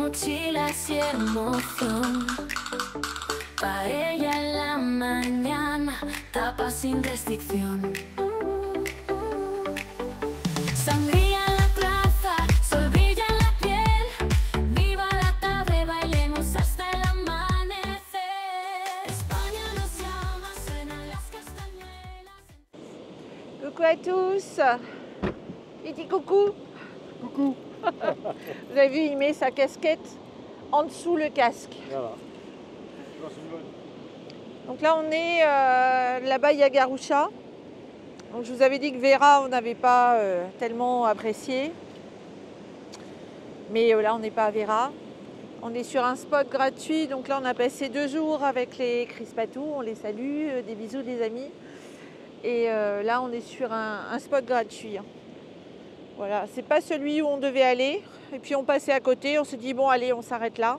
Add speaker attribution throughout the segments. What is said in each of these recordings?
Speaker 1: mochilas y emoción. Paella en la mañana, tapas sin restricción. Sangría en la plaza, sol brilla en la piel. Viva la tarde, bailemos hasta el amanecer. España nos llama, suenan las castañuelas.
Speaker 2: Coucou à tous. Il dit coucou.
Speaker 3: Coucou.
Speaker 2: Vous avez vu, il met sa casquette en dessous le casque.
Speaker 3: Voilà.
Speaker 2: Donc là, on est là-bas, il y a Garoucha. Donc je vous avais dit que Vera, on n'avait pas tellement apprécié. Mais là, on n'est pas à Vera. On est sur un spot gratuit. Donc là, on a passé 2 jours avec les Crispatou. On les salue. Des bisous, des amis. Et là, on est sur un spot gratuit. Voilà, c'est pas celui où on devait aller. Et puis on passait à côté. On se dit, bon, allez, on s'arrête là.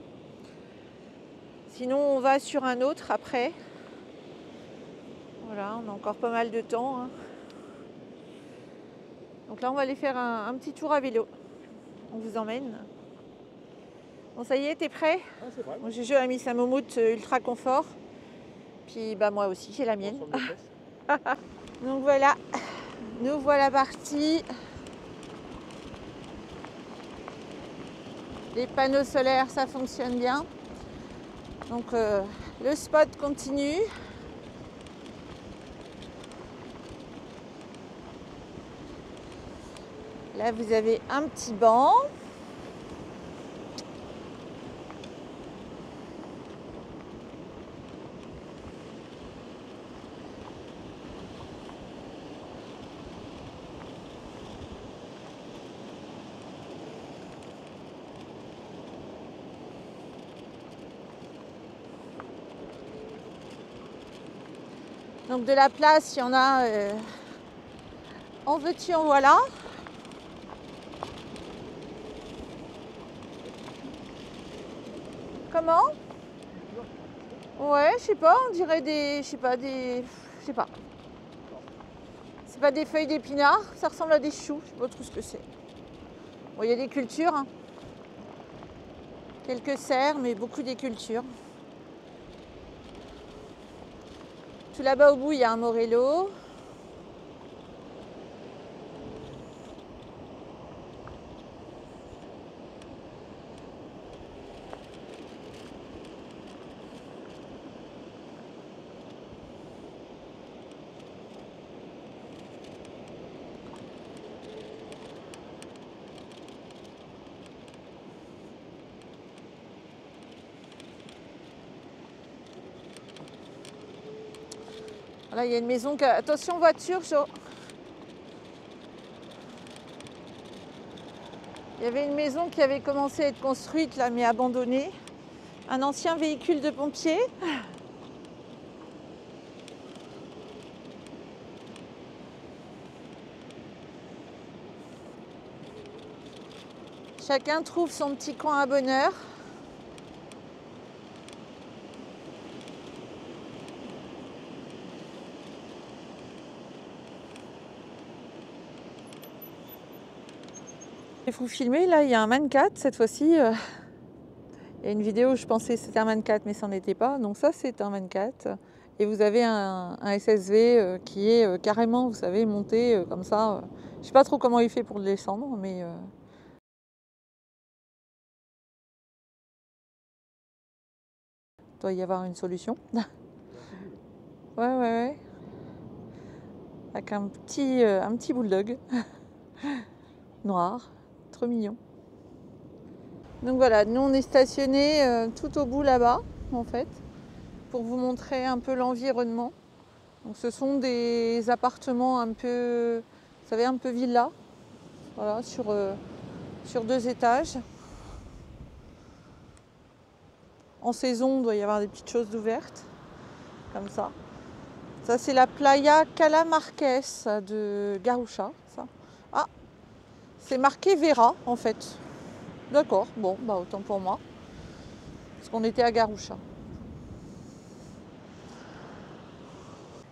Speaker 2: Sinon, on va sur un autre après. Voilà, on a encore pas mal de temps. Hein. Donc là, on va aller faire un petit tour à vélo. On vous emmène. Bon, ça y est, t'es prêt?
Speaker 3: Ah, c'est vrai.
Speaker 2: Bon, Juju a mis sa moumoute ultra confort. Puis bah, moi aussi, j'ai la mienne. Donc voilà, nous voilà partis. Les panneaux solaires, ça fonctionne bien. Donc le spot continue. Là, vous avez un petit banc. Donc de la place, il y en a en veux-tu, en voilà. Comment? Ouais, je sais pas, on dirait des... Je sais pas, des... Je sais pas. C'est pas des feuilles d'épinards, ça ressemble à des choux, je sais pas trop ce que c'est. Bon, il y a des cultures. Hein. Quelques serres, mais beaucoup des cultures. Tout là-bas au bout, il y a un morello. Là, il y a une maison qui... Attention, voiture, Il y avait une maison qui avait commencé à être construite, là, mais abandonnée. Un ancien véhicule de pompiers. Chacun trouve son petit coin à bonheur. Il faut filmer, là il y a un Man-4 cette fois-ci. Il y a une vidéo où je pensais que c'était un Man-4 mais ça n'en était pas. Donc ça c'est un Man-4. Et vous avez un SSV qui est carrément, vous savez, monté comme ça. Je ne sais pas trop comment il fait pour le descendre, mais... Il doit y avoir une solution. Ouais. Avec un petit bulldog noir. Trop mignon. Donc voilà, nous on est stationné tout au bout là-bas en fait pour vous montrer un peu l'environnement. Donc ce sont des appartements un peu, vous savez, un peu villa, voilà, sur 2 étages. En saison, il doit y avoir des petites choses ouvertes comme ça. Ça c'est la playa Cala Marques de Garoucha. Ça. Ah, c'est marqué Vera en fait. D'accord, bon, bah autant pour moi. Parce qu'on était à Garoucha.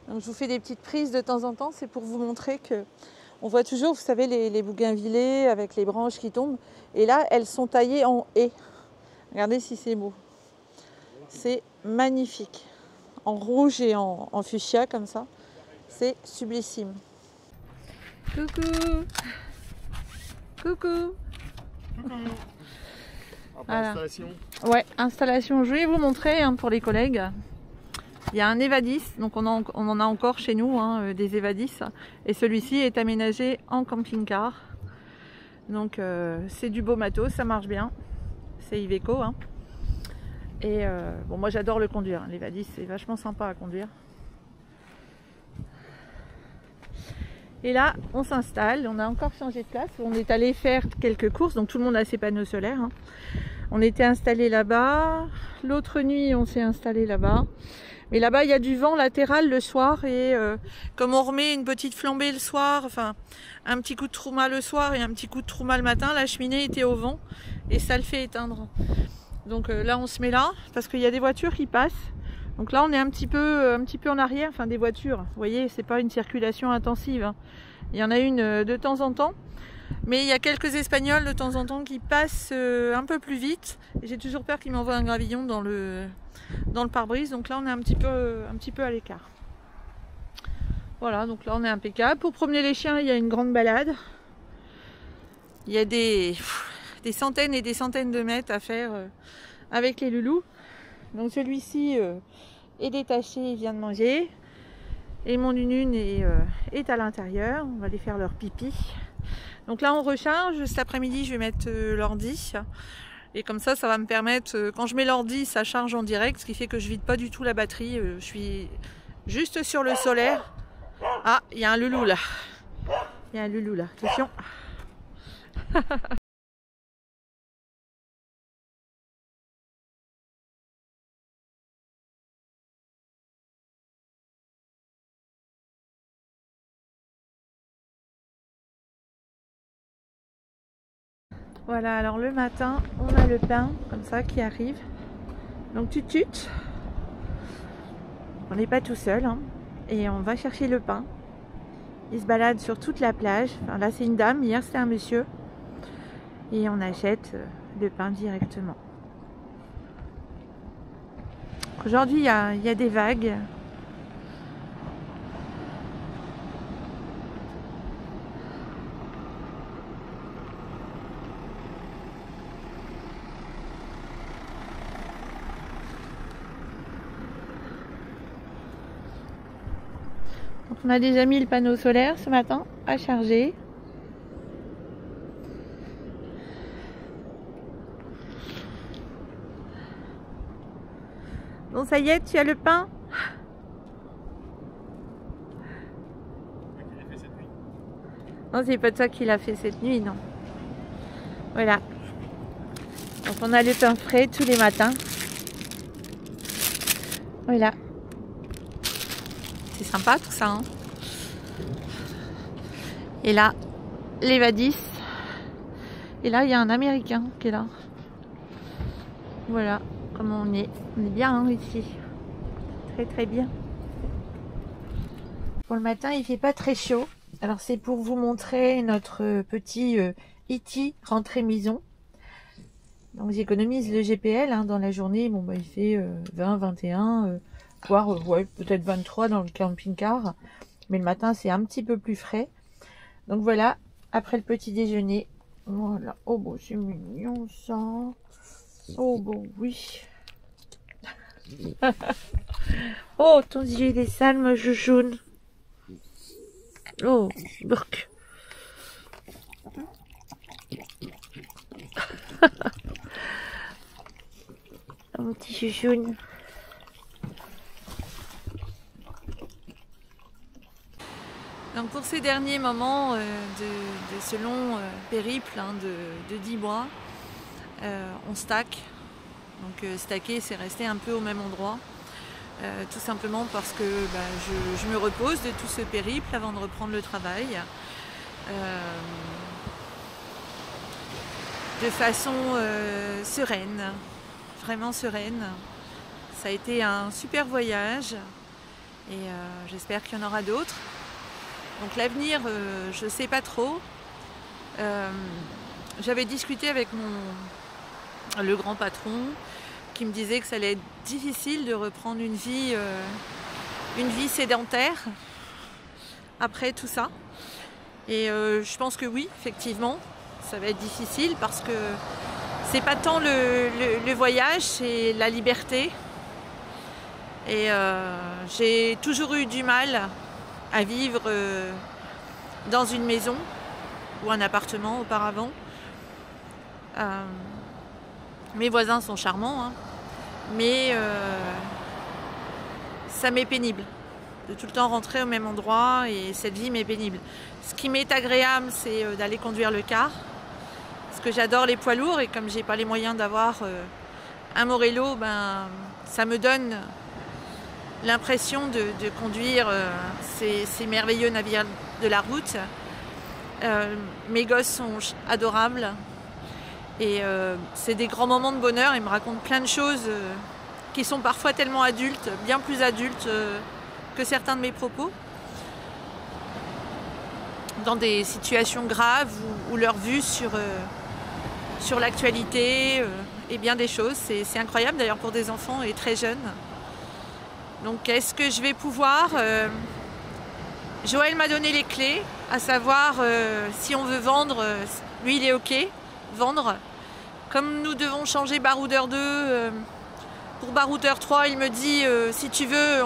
Speaker 2: Donc je vous fais des petites prises de temps en temps, c'est pour vous montrer que on voit toujours, vous savez, les bougainvillées avec les branches qui tombent. Et là, elles sont taillées en haies. Regardez si c'est beau. C'est magnifique. En rouge et en fuchsia comme ça. C'est sublissime. Coucou. Coucou. Voilà.
Speaker 3: Installation.
Speaker 2: Ouais, installation. Je vais vous montrer pour les collègues. Il y a un Evadis, donc on en a encore chez nous, des Evadis. Et celui-ci est aménagé en camping-car. Donc c'est du beau matos, ça marche bien. C'est Iveco. Et bon, moi j'adore le conduire. L'Evadis, c'est vachement sympa à conduire. Et là, on s'installe. On a encore changé de place. On est allé faire quelques courses. Donc tout le monde a ses panneaux solaires. On était installé là-bas. L'autre nuit, on s'est installé là-bas. Mais là-bas, il y a du vent latéral le soir. Et comme on remet une petite flambée le soir, enfin un petit coup de trouma le soir et un petit coup de trouma le matin, la cheminée était au vent. Et ça le fait éteindre. Donc là, on se met là. Parce qu'il y a des voitures qui passent. Donc là, on est un petit peu en arrière. Enfin, des voitures. Vous voyez, c'est pas une circulation intensive. Il y en a une de temps en temps. Mais il y a quelques Espagnols de temps en temps qui passent un peu plus vite. Et j'ai toujours peur qu'ils m'envoient un gravillon dans le pare-brise. Donc là, on est un petit peu à l'écart. Voilà, donc là, on est impeccable. Pour promener les chiens, il y a une grande balade. Il y a des centaines et des centaines de mètres à faire avec les loulous. Donc celui-ci est détaché, il vient de manger. Et mon nunune est à l'intérieur. On va aller faire leur pipi. Donc là, on recharge. Cet après-midi, je vais mettre l'ordi. Et comme ça, ça va me permettre, quand je mets l'ordi, ça charge en direct, ce qui fait que je vide pas du tout la batterie. Je suis juste sur le solaire. Ah, il y a un loulou là. Il y a un loulou là. Attention. Voilà, alors le matin, on a le pain comme ça qui arrive. Donc tut. On n'est pas tout seul. Et on va chercher le pain. Il se balade sur toute la plage. Enfin, là, c'est une dame. Hier, c'était un monsieur. Et on achète le pain directement. Aujourd'hui, il y a des vagues. Donc on a déjà mis le panneau solaire ce matin à charger. Bon, ça y est, tu as le pain? Non, c'est pas de ça qu'il a fait cette nuit, non. Voilà. Donc on a le pain frais tous les matins. Voilà. C'est sympa tout ça. Et là, l'Evadis. Et là, il y a un Américain qui est là. Voilà comment on est. On est bien ici. Très bien. Pour le matin, il fait pas très chaud. Alors c'est pour vous montrer notre petit E.T. rentrée maison. Donc j'économise le GPL dans la journée. Bon, il fait 20, 21, voire peut-être 23 dans le camping-car. Mais le matin, c'est un petit peu plus frais. Donc voilà, après le petit déjeuner. Voilà. Oh bon, c'est mignon ça. Oh bon, oui. Oh, ton yeux il est sale, ma chouchoune. Oh, burk. Oh, mon petit chouchoune. Donc pour ces derniers moments de ce long périple de 10 mois, on stack. Donc stacker, c'est rester un peu au même endroit. Tout simplement parce que je me repose de tout ce périple avant de reprendre le travail. De façon sereine, vraiment sereine. Ça a été un super voyage et j'espère qu'il y en aura d'autres. Donc l'avenir, je ne sais pas trop. J'avais discuté avec le grand patron, qui me disait que ça allait être difficile de reprendre une vie sédentaire après tout ça. Et je pense que oui, effectivement, ça va être difficile parce que c'est pas tant le voyage, c'est la liberté. Et j'ai toujours eu du mal à vivre dans une maison ou un appartement auparavant. Mes voisins sont charmants, hein, mais ça m'est pénible de tout le temps rentrer au même endroit et cette vie m'est pénible. Ce qui m'est agréable, c'est d'aller conduire le car, parce que j'adore les poids lourds et comme j'ai pas les moyens d'avoir un Morello, ben, ça me donne l'impression de conduire ces merveilleux navires de la route. Mes gosses sont adorables et c'est des grands moments de bonheur. Ils me racontent plein de choses qui sont parfois tellement adultes, bien plus adultes que certains de mes propos, dans des situations graves ou leur vue sur l'actualité et bien des choses. C'est incroyable d'ailleurs pour des enfants et très jeunes. Donc est-ce que je vais pouvoir Joël m'a donné les clés, à savoir si on veut vendre, lui il est ok, vendre. Comme nous devons changer baroudeur 2 pour baroudeur 3, il me dit si tu veux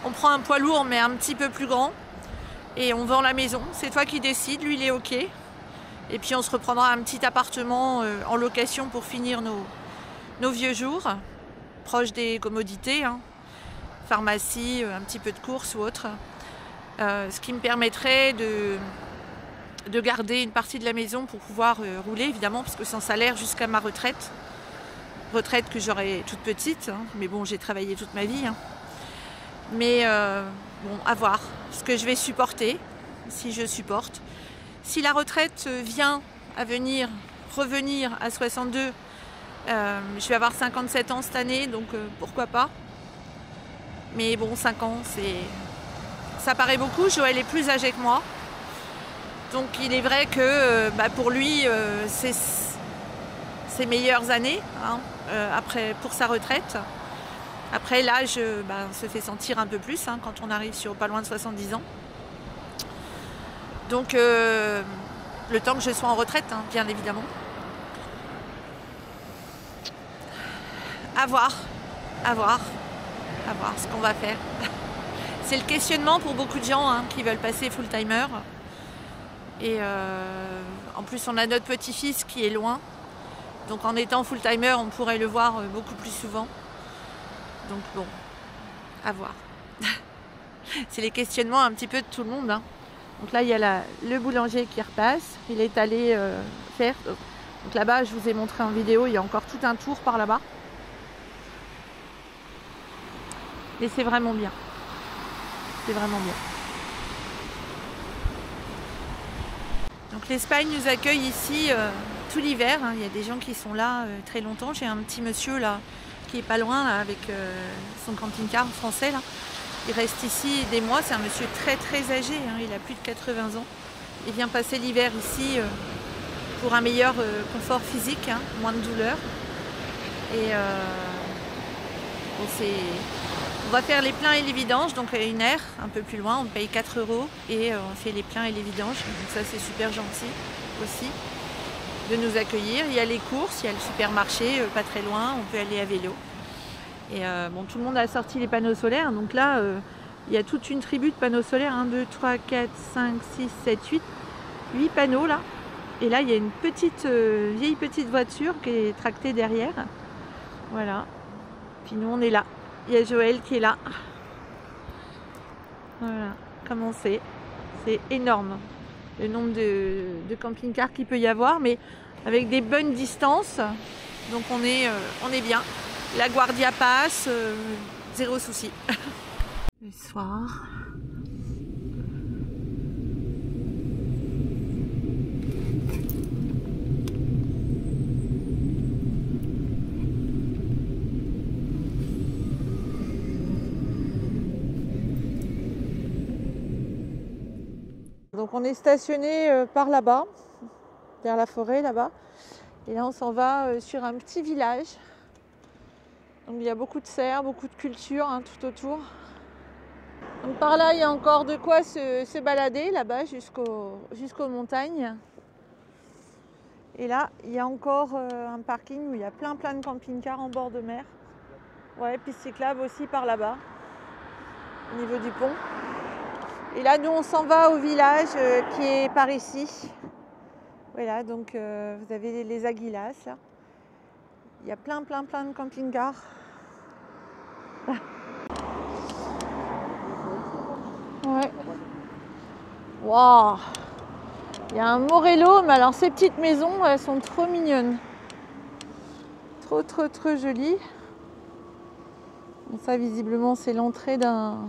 Speaker 2: on prend un poids lourd mais un petit peu plus grand et on vend la maison. C'est toi qui décides, lui il est ok. Et puis on se reprendra un petit appartement en location pour finir nos vieux jours, proche des commodités, hein. Pharmacie, un petit peu de courses ou autre. Ce qui me permettrait de garder une partie de la maison pour pouvoir rouler, évidemment, parce que sans salaire jusqu'à ma retraite que j'aurai toute petite, hein, mais bon, j'ai travaillé toute ma vie. Hein. Mais bon, à voir ce que je vais supporter, si je supporte. Si la retraite vient à revenir à 62, je vais avoir 57 ans cette année, donc pourquoi pas. Mais bon, 5 ans, ça paraît beaucoup. Joël est plus âgé que moi. Donc il est vrai que pour lui, c'est ses meilleures années hein, après, pour sa retraite. Après, l'âge se fait sentir un peu plus hein, quand on arrive sur pas loin de 70 ans. Donc le temps que je sois en retraite, hein, bien évidemment. À voir ce qu'on va faire. C'est le questionnement pour beaucoup de gens hein, qui veulent passer full-timer. Et en plus, on a notre petit-fils qui est loin. Donc en étant full-timer, on pourrait le voir beaucoup plus souvent. Donc bon, à voir. C'est les questionnements un petit peu de tout le monde. Hein. Donc là, il y a le boulanger qui repasse. Il est allé faire... Donc là-bas, je vous ai montré en vidéo, il y a encore tout un tour par là-bas. Et c'est vraiment bien. C'est vraiment bien. Donc l'Espagne nous accueille ici tout l'hiver. Hein. Il y a des gens qui sont là très longtemps. J'ai un petit monsieur là qui est pas loin là, avec son camping-car français là. Il reste ici des mois. C'est un monsieur très très âgé. Hein. Il a plus de 80 ans. Il vient passer l'hiver ici pour un meilleur confort physique, hein, moins de douleur. Et bon, on va faire les pleins et les vidanges, donc à une aire un peu plus loin, on paye 4 € et on fait les pleins et les vidanges. Donc ça c'est super gentil aussi de nous accueillir. Il y a les courses, il y a le supermarché pas très loin, on peut aller à vélo. Et bon, tout le monde a sorti les panneaux solaires, donc là il y a toute une tribu de panneaux solaires, 1, 2, 3, 4, 5, 6, 7, 8 panneaux là. Et là il y a une vieille petite voiture qui est tractée derrière. Voilà. Puis nous on est là. Il y a Joël qui est là. Voilà, comme on sait. C'est énorme le nombre de camping-cars qu'il peut y avoir, mais avec des bonnes distances. Donc on est bien. La Guardia passe, zéro souci. Le soir. Donc on est stationné par là-bas, vers la forêt là-bas. Et là, on s'en va sur un petit village. Donc, il y a beaucoup de serres, beaucoup de cultures hein, tout autour. Donc, par là, il y a encore de quoi se balader là-bas jusqu'aux montagnes. Et là, il y a encore un parking où il y a plein de camping-cars en bord de mer. Ouais, piste cyclable aussi par là-bas, au niveau du pont. Et là, nous, on s'en va au village qui est par ici. Voilà, donc vous avez les Aguilas, là. Il y a plein de camping-cars. Ouais. Waouh! Il y a un Morello, mais alors ces petites maisons, elles sont trop mignonnes. Trop jolies. Bon, ça, visiblement, c'est l'entrée d'un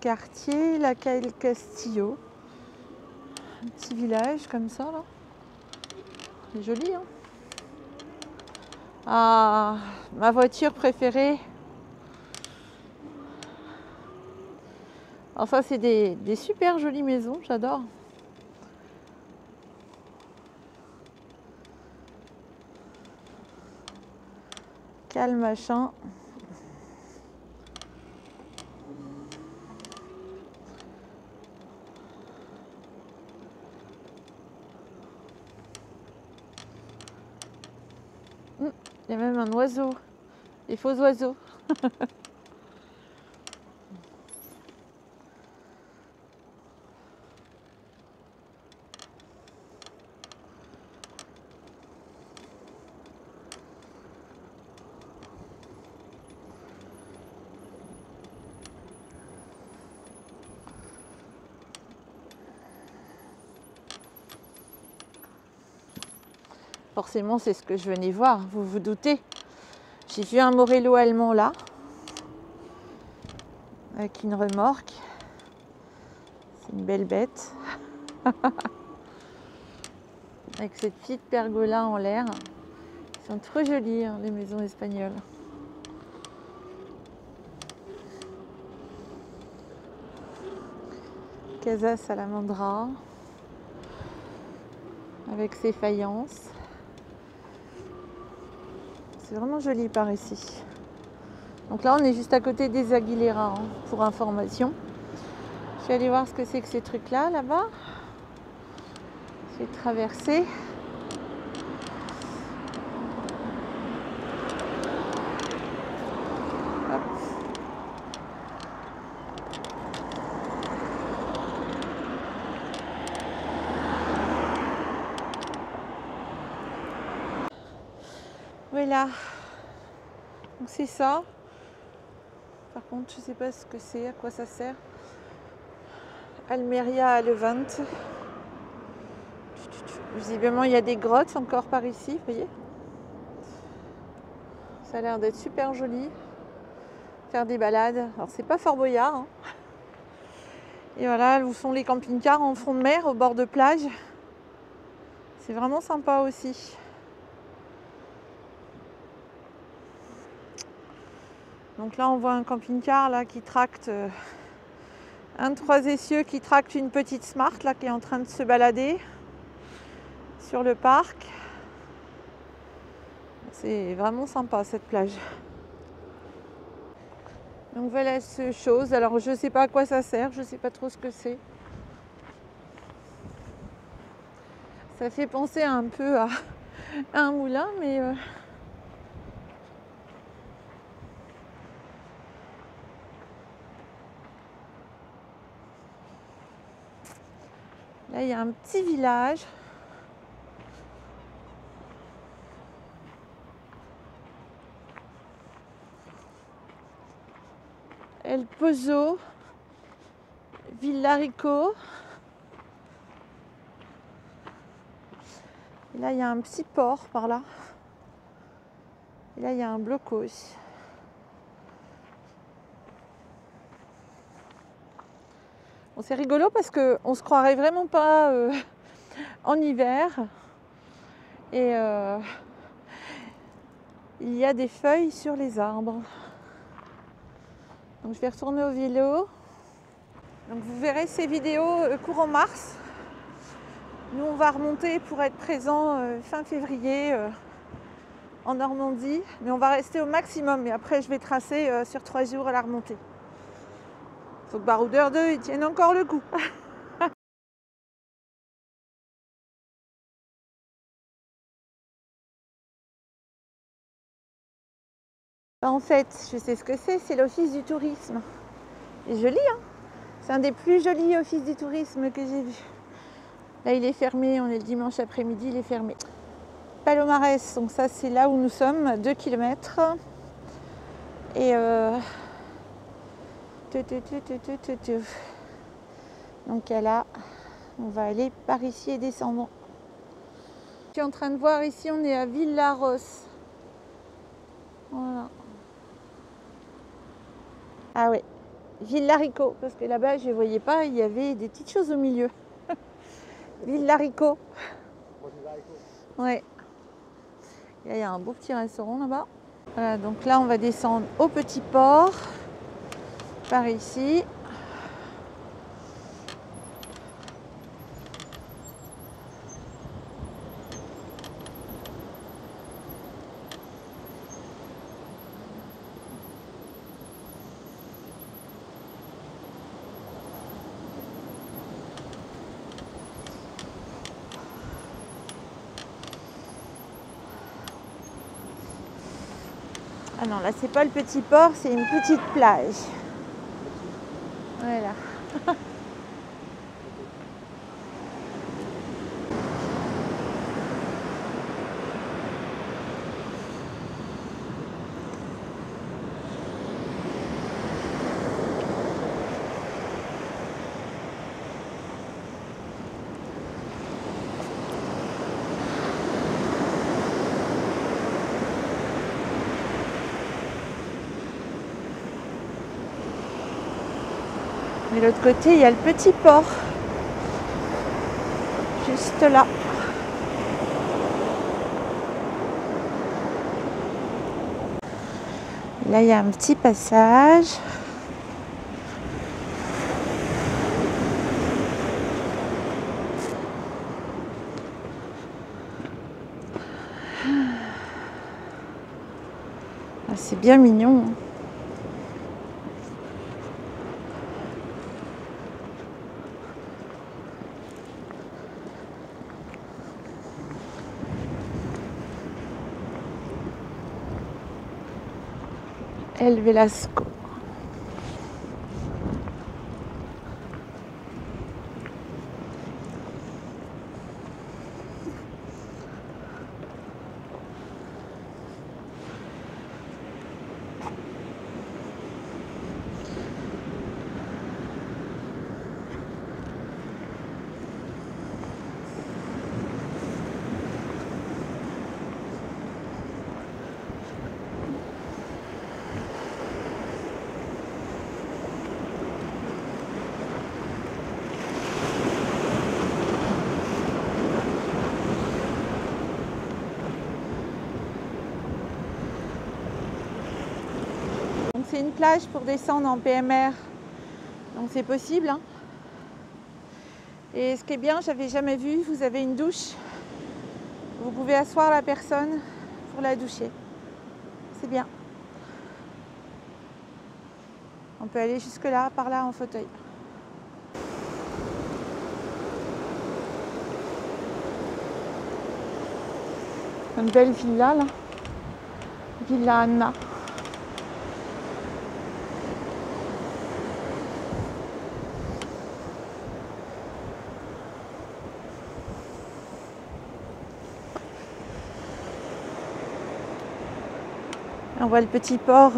Speaker 2: quartier, la Calle Castillo. Un petit village comme ça, là. C'est joli, hein? Ah, ma voiture préférée. Alors ça, c'est des super jolies maisons, j'adore. Calme machin. Il y a même un oiseau, des faux oiseaux. Forcément, c'est ce que je venais voir, vous vous doutez. J'ai vu un Morello allemand là, avec une remorque. C'est une belle bête. Avec cette petite pergola en l'air. Ils sont trop jolies, hein, les maisons espagnoles. Casa Salamandra, avec ses faïences. C'est vraiment joli par ici. Donc là, on est juste à côté des Aguilera, hein, pour information. Je vais aller voir ce que c'est que ces trucs-là, là-bas. Je vais traverser. Hop. Voilà. Donc c'est ça. Par contre, je ne sais pas ce que c'est, à quoi ça sert. Almeria à Levante. Visiblement, il y a des grottes encore par ici, vous voyez. Ça a l'air d'être super joli. Faire des balades. Alors, c'est pas Fort Boyard. Hein. Et voilà, où sont les camping-cars en fond de mer, au bord de plage. C'est vraiment sympa aussi. Donc là, on voit un camping-car là, qui tracte, un de 3 essieux qui tracte une petite Smart là, qui est en train de se balader sur le parc. C'est vraiment sympa cette plage. Donc voilà ce chose. Alors je ne sais pas à quoi ça sert, je ne sais pas trop ce que c'est. Ça fait penser un peu à un moulin, mais... Là, il y a un petit village. El Pozo, Villarico. Et là, il y a un petit port par là. Et là, il y a un blocos. Bon, c'est rigolo parce qu'on se croirait vraiment pas en hiver. Et il y a des feuilles sur les arbres. Donc je vais retourner au vélo. Donc vous verrez ces vidéos courant mars. Nous, on va remonter pour être présent fin février en Normandie, mais on va rester au maximum. Et après, je vais tracer sur 3 jours à la remontée. Il faut que Baroudeur 2 il tienne encore le coup. En fait, je sais ce que c'est l'office du tourisme. Et joli, hein? C'est un des plus jolis offices du tourisme que j'ai vu. Là, il est fermé, on est le dimanche après-midi, il est fermé. Palomares, donc ça c'est là où nous sommes, 2 km. Et donc là, on va aller par ici et descendre. Je suis en train de voir ici, on est à Villaros. Voilà. Ah ouais, Villarico, parce que là-bas je ne voyais pas, il y avait des petites choses au milieu. Villarico. Ouais. Il y a un beau petit restaurant là-bas. Voilà, donc là on va descendre au petit port, par ici. Ah non, là c'est pas le petit port, c'est une petite plage. Voilà. De l'autre côté, il y a le petit port. Juste là. Là, il y a un petit passage. Ah, c'est bien mignon. El Velasco. C'est une plage pour descendre en PMR, donc c'est possible. Hein. Et ce qui est bien, j'avais jamais vu, vous avez une douche. Vous pouvez asseoir la personne pour la doucher. C'est bien. On peut aller jusque là, par là en fauteuil. Une belle villa là. Villa Anna. On voit le petit port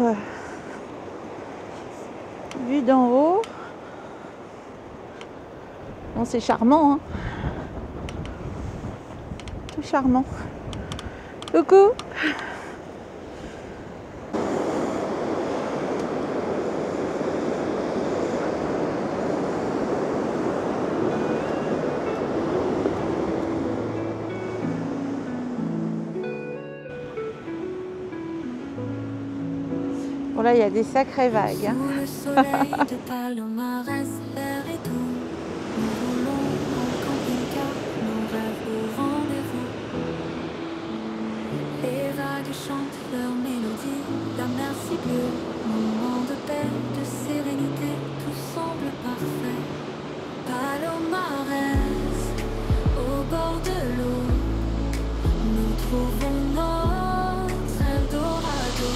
Speaker 2: vu d'en haut. Bon, c'est charmant, hein. Tout charmant. Coucou. Bon là, il y a des sacrées vagues. Hein.
Speaker 1: Sous le soleil de Palomares, vert et tout, nous roulons en camping-car, nos vagues chantent leur mélodie, la mer si bleue, moment de paix, de sérénité, tout semble parfait. Palomares, au bord de l'eau, nous trouvons notre Eldorado.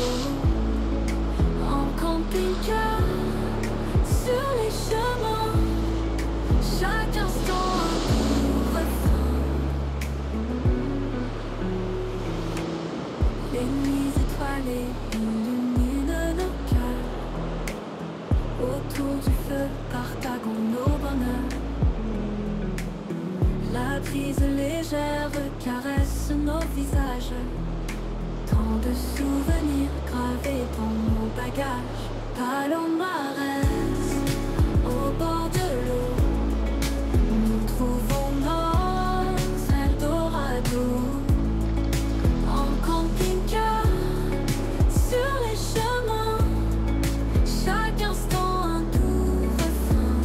Speaker 1: En camping-car, sur les chemins, chaque instant un nouveau refrain. Les nuits étoilées illuminent nos cœurs. Autour du feu, partagons nos bonheurs. La brise légère caresse nos visages. Tant de souvenirs gravés dans nos bagages. Palomares, au bord de l'eau, nous trouvons notre Eldorado. En camping-car, sur les chemins, chaque instant un doux refrain.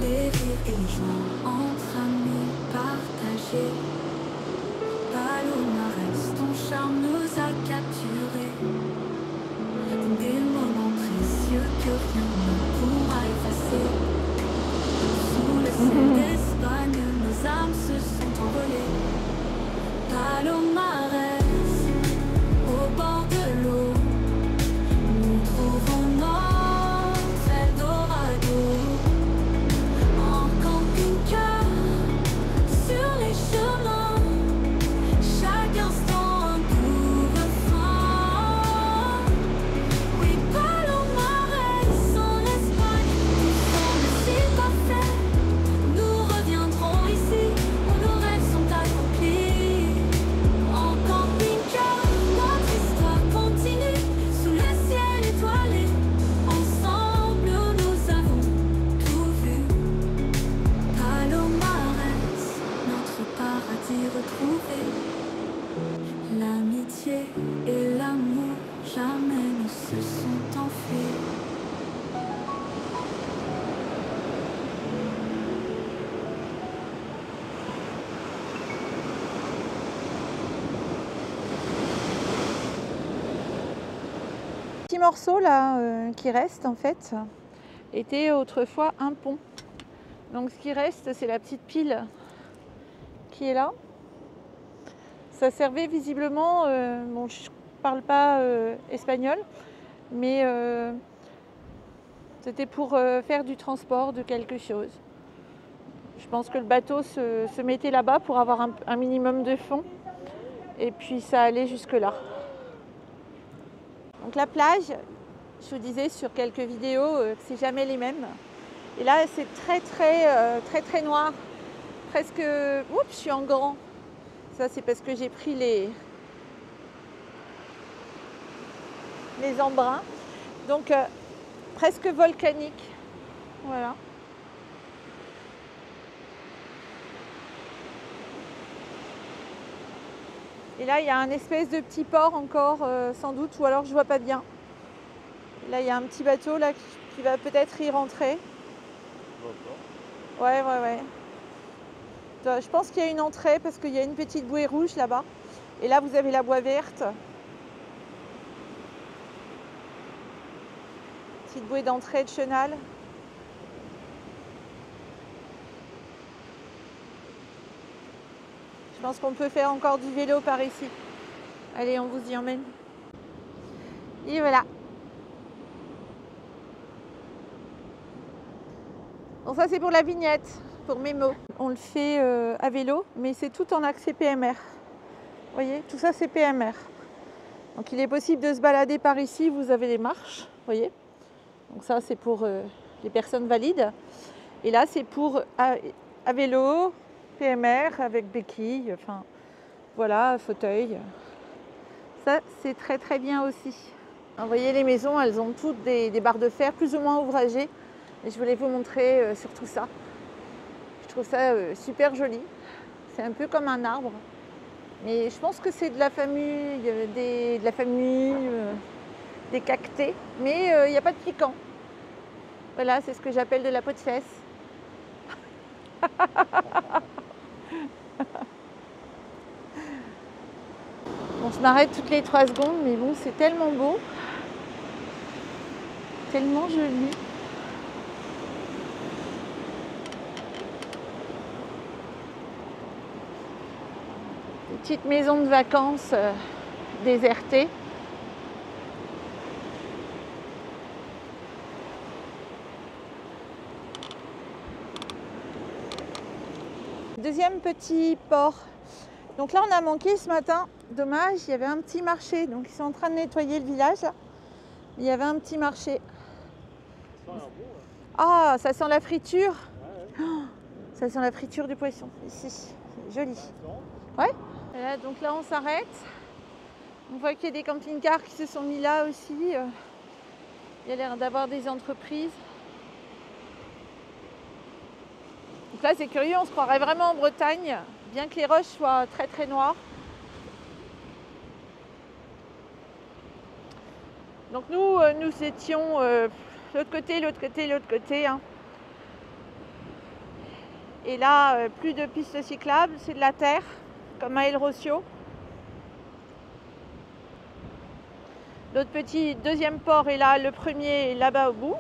Speaker 1: Les rires et les joies entre amis partagés. Palomares, ton charme nous a capturés. Des moments précieux que rien ne pourra effacer. Sous le ciel d'Espagne, nos âmes se sont envolées. Palomares, au bord de l'eau, nous trouvons notre Eldorado. En camping-car, sur les chemins, chaque instant un doux refrain. Oui, Palomares, en Espagne, tout semble si parfait. Nous reviendrons ici où nos rêves sont accomplis. En camping-car, notre histoire continue sous le ciel étoilé. Ensemble, nous avons tout vu. Palomares, notre paradis retrouvé. L'amitié et l'amour jamais ne se sont enfuis.
Speaker 2: Petit morceau là qui reste en fait était autrefois un pont. Donc ce qui reste, c'est la petite pile qui est là. Ça servait visiblement, bon, je ne parle pas espagnol, mais c'était pour faire du transport de quelque chose. Je pense que le bateau se mettait là-bas pour avoir un minimum de fond, et puis ça allait jusque là. Donc la plage, je vous disais sur quelques vidéos que c'est jamais les mêmes. Et là, c'est très noir, presque. Oups, je suis en grand. Ça, c'est parce que j'ai pris les embruns. Donc, presque volcanique. Voilà. Et là, il y a un espèce de petit port encore, sans doute, ou alors je vois pas bien. Là, il y a un petit bateau là qui va peut-être y rentrer. Ouais. Je pense qu'il y a une entrée parce qu'il y a une petite bouée rouge là-bas. Et là, vous avez la bouée verte. Petite bouée d'entrée de chenal. Je pense qu'on peut faire encore du vélo par ici. Allez, on vous y emmène. Et voilà. Bon, ça c'est pour la vignette, pour Mémo. On le fait à vélo, mais c'est tout en accès PMR. Vous voyez, tout ça c'est PMR. Donc il est possible de se balader par ici, vous avez les marches, vous voyez. Donc ça c'est pour les personnes valides. Et là c'est pour à vélo, PMR avec béquille, enfin voilà, fauteuil. Ça c'est très bien aussi. Alors, vous voyez les maisons, elles ont toutes des barres de fer plus ou moins ouvragées. Et je voulais vous montrer surtout ça. Je trouve ça super joli. C'est un peu comme un arbre. Mais je pense que c'est de la famille, des cactés. Mais il n'y a pas de piquant. Voilà, c'est ce que j'appelle de la peau de fesse. On se m'arrête toutes les 3 secondes, mais bon, c'est tellement beau. Tellement joli. Petite maison de vacances désertée. Deuxième petit port. Donc là on a manqué ce matin, dommage, il y avait un petit marché. Donc ils sont en train de nettoyer le village. Il y avait un petit marché. Ah, ça sent la friture. Oh, ça sent la friture du poisson ici. C'est joli. Ouais. Et là, donc là on s'arrête. On voit qu'il y a des camping-cars qui se sont mis là aussi. Il y a l'air d'avoir des entreprises. Donc là c'est curieux, on se croirait vraiment en Bretagne, bien que les roches soient très très noires. Donc nous étions l'autre côté. Hein. Et là, plus de pistes cyclables, c'est de la terre, comme à El Rocio. L'autre petit deuxième port est là, le premier est là-bas au bout.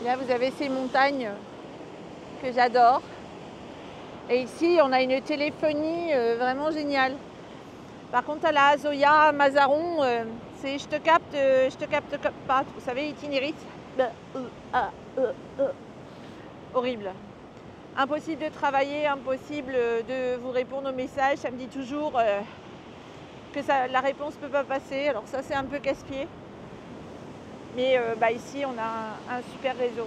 Speaker 2: Là, vous avez ces montagnes que j'adore. Et ici, on a une téléphonie vraiment géniale. Par contre, à la Azoya, Mazaron, c'est je te capte pas. Vous savez, itinéris. Horrible. Impossible de travailler, impossible de vous répondre aux messages. Ça me dit toujours que la réponse ne peut pas passer. Alors ça, c'est un peu casse-pied. Mais ici, on a un super réseau.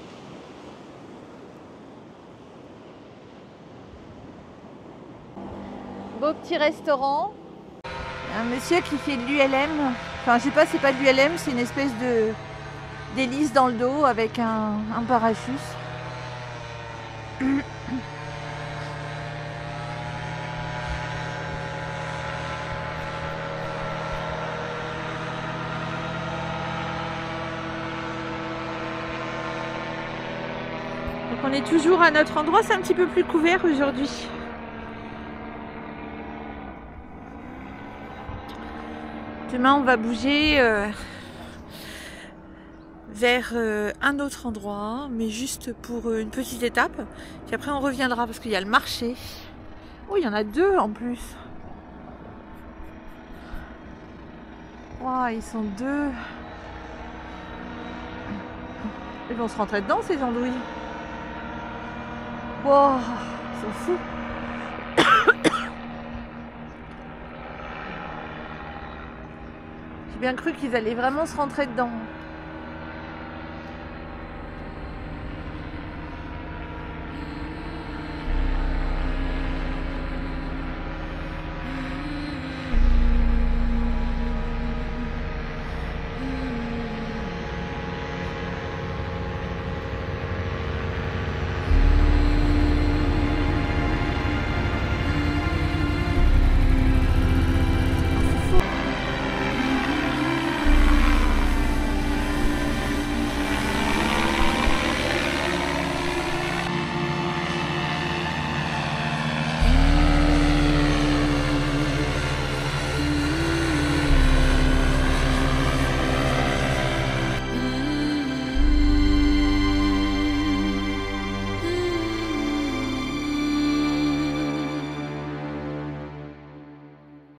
Speaker 2: Beau petit restaurant. Un monsieur qui fait de l'ULM. Enfin, je sais pas, c'est pas de l'ULM, c'est une espèce d'hélice dans le dos avec un parachute. Donc on est toujours à notre endroit, c'est un petit peu plus couvert aujourd'hui. Demain on va bouger vers un autre endroit, mais juste pour une petite étape. Puis après on reviendra parce qu'il y a le marché. Oh, il y en a 2 en plus. Wow, ils sont 2. Ils vont se rentrer dedans ces andouilles. Wow, ils sont fous. J'ai bien cru qu'ils allaient vraiment se rentrer dedans.